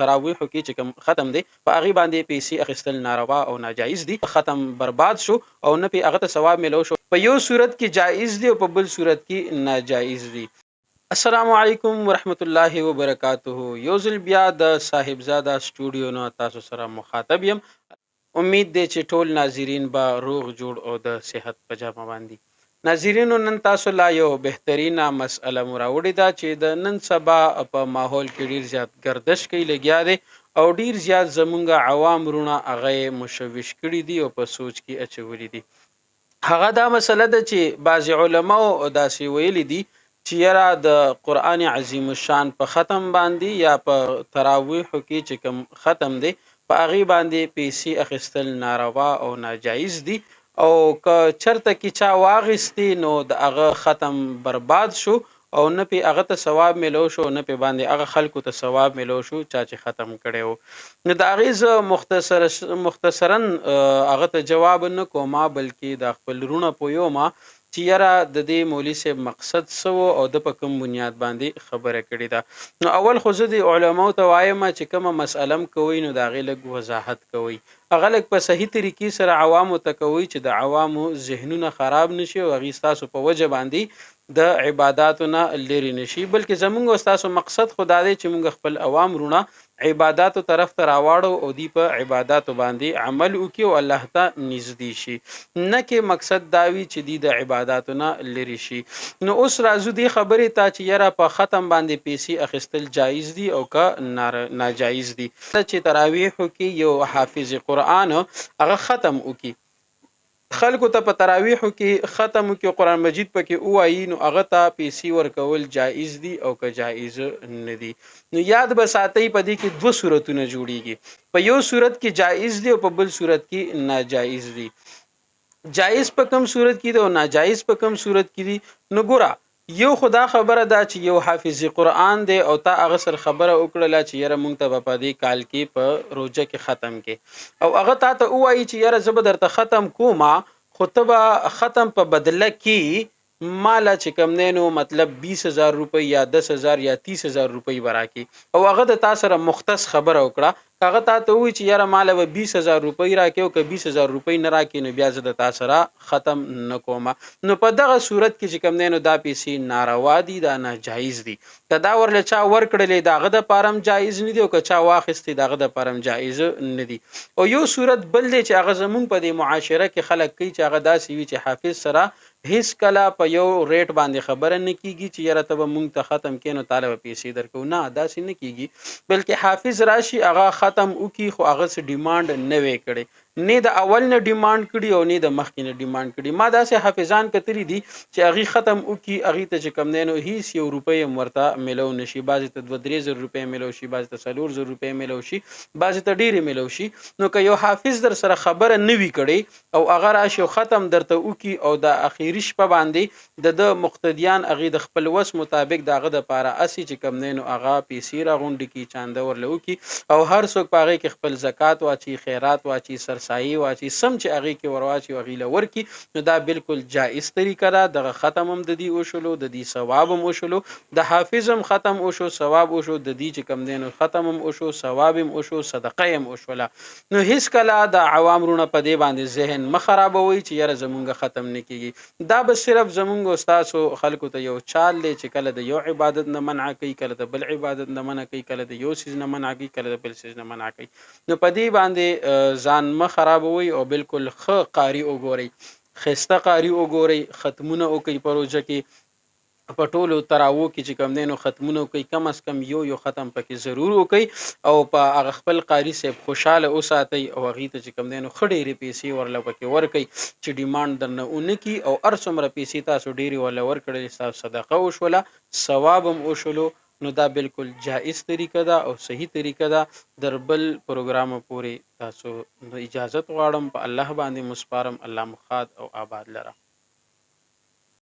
تراویحو کې چې کوم ختم دی په هغې باندې پیسې اخیستل ناروا او ناجایز دي. ختم برباد شو او نه پې هغه ته ثواب میلو شو. په یو صورت کې جایز دي او په بل صورت کې ناجایز دي. السلام علیکم ورحمت الله وبرکاته. یو ځل بیا د صاحبزاده سټوډیو نه تاسو سره مخاطب یم. امید دی چې ټول ناظرین به روغ جوړ او د صحت په جامه باندې. ناظرینو نن تاسو لا یو بهترینه مسئله مو راوړې ده چې د نن سبا په ماحول کې ډیر زیات گردش کوي لګیا دی او ډیر زیات زمونږ عوام وروڼه هغه مشوش کړي دي او په سوچ کې اچولي دي. هغه دا مسله ده چې بعض علماو داسې ویلي دي چې یاره د قرآن عظیم الشان په ختم باندې یا په تراویحو کې چې کوم ختم دی په هغې باندې پیسې اخیستل ناروا او ناجایز دي او که چرته کې چا واغستې نو د هغه ختم برباد شو او نه پې هغه ته ثواب میلو شو نه پې باندې هغه خلکو ته ثواب میلو شو چا چې ختم کړی و. نو د هغې زه مختصرا هغه ته جواب نه کومه بلکې د خپل وروڼه پویومه چې یاره د دې مولوي صاحب مقصد څه و او د په کوم بنیاد باندې خبره کړې ده. نو اول خو زه د علماو ته وایم چې کومه مسئله م کوئ نو د هغې لږ وضاحت کوئ. هغه لږ په صحیح طریقې سره عوامو ته کوئ چې د عوامو ذهنونه خراب نشي او هغې ستاسو په وجه باندې د عباداتو نه لرې نشي. بلکې زمونږ او ستاسو مقصد خو دا دی چې مونږ خپل عوام وروڼه عباداتو طرف ته راواړو او دی په عباداتو باندې عمل وکړي او الله ته نږدې شي، نه کې مقصد دا وي چې دی د عباداتو نه لرې شي. نو اوس راځو دې خبرې ته چې یاره په ختم باندې پیسې اخیستل جایز دي او که ناجایز دي. چې تراویحو کې یو حافظ قرآن هغه ختم وکړي، خلکو ته په تراویحو کې ختم وکړي قرآن مجید پکې ووایي نو هغه ته پیسې ورکول جایز دي او که جایز نه دي. نو یاد به ساتئ په دې کې دوه صورتونه جوړیږي. په یو صورت کې جایز دي او په بل صورت کې ناجایز دي. جایز په کوم صورت کې دي او ناجایز په کوم صورت کې دي. نو ګوره یو خدا خبره ده چې یو حافظ قرآن دی او تا هغه سره خبره وکړله چې یاره مونږ ته به په دې کال کې په روژه کې ختم کې او هغه تا ته ووایي چې یاره زه به درته ختم کومه خو ته به ختم په بدله کې ماله چې کوم دی نو مطلب 20,000 روپۍ یا 10,000 یا 30,000 روپۍ به راکړي او هغه د تا سره مختص خبره وکړه. هغه تا ته ووایي چې یاره ماله به 20,000 روپۍ راکړي او که 20,000 روپۍ نه راکړي نو بیا زه د تا سره ختم نه کومه. نو په دغه صورت کې چې کوم دی نو دا پیسې ناروا دي، دا ناجایز دي. که دا ورله چا ورکړلې د هغه دپاره هم جایز نه دي او که چا واخیستې د هغه دپاره هم جایز نه دي. او یو صورت بل دی چې هغه زمونږ په دې معاشره کې خلک کوي چې هغه داسې وي چې حافظ سره هیڅ کله په یو ریټ باندې خبره نه کیږي چې یاره ته به مونږ ته ختم کې نو تاله به پیسې درکو. نه داسې نه کیږي، بلکې حافظ راشي هغه ختم وکړي خو هغه څه ډیمانډ نه وی کړی، نه د اول نه ډیمانډ کړي او نه د مخکې نه ډیمانډ کړي. ما داسې حافظان کتلي دي چې هغې ختم وکړي هغې ته چې کوم دی نو هیڅ یو روپۍ هم ورته میلو نه شي. بعضې ته 2-3 زره روپۍ میلو شي، بعضې ته 4 زره روپۍ میلو شي، بعضې ته ډېرې میلو شي. نو که یو حافظ در سره خبره نه وي کړی او هغه راشي او ختم درته وکړي او د اخري شپه باندې د مقتدیان هغې د خپل وس مطابق د هغه دپاره هسې چې کوم دی نو هغه پیسې راغونډې کړي، چانده ورله وکړي او هر څوک په هغې کې خپل زکات واچي، خیرات واچي، سرسایي واچي، سم چې هغې کې ورواچي او هغې له ورکړي نو دا بالکل جایز طریقه ده. دغه ختم هم د دې وشلو، د دې ثواب هم وشلو، د حافظ هم ختم وشو ثواب وشو، د دې چې کوم دی نو ختم هم وشو ثواب هم وشو، صدقه هم وشوله. نو هیڅ کله د عوام وروڼه په دې باندې ذهن مه خرابوئ چې یاره زمونږ ختم نه کېږي. دا به صرف زمونږ او ستاسو خلکو ته یو چال دی چې کله د یو عبادت نه منع کوي، کله د بل عبادت نه منع کوي، کله د یو څیز نه منع کوي، کله د بل څیز نه منع کوي. نو په دې باندې ځان مه خرابوئ او بالکل ښه قاري وګورئ، ښایسته قاري وګورئ، ختمونه وکړئ په روژه کې. په ټولو تراوو کې چې کوم دی نو ختمونه وکړئ، کم از کم یو ختم پکې ضرور وکړئ او په هغه خپل قاري صاحب خوشحاله وساتئ او هغې ته چې کوم دی نو ښه ډېرې پیسې ورله پکې ورکئ چې ډیمانډ درنه ونه کړي او هر څومره پیسې تاسو ډېرې ورله ورکړلې ستاسو صدقه وشوله، ثواب هم وشلو. نو دا بالکل جائز طریقه ده او صحیح طریقه ده. در بل پروګرام پورې تاسو اجازت غواړم، په الله باندې مسپارم. الله مخاد او آباد لره.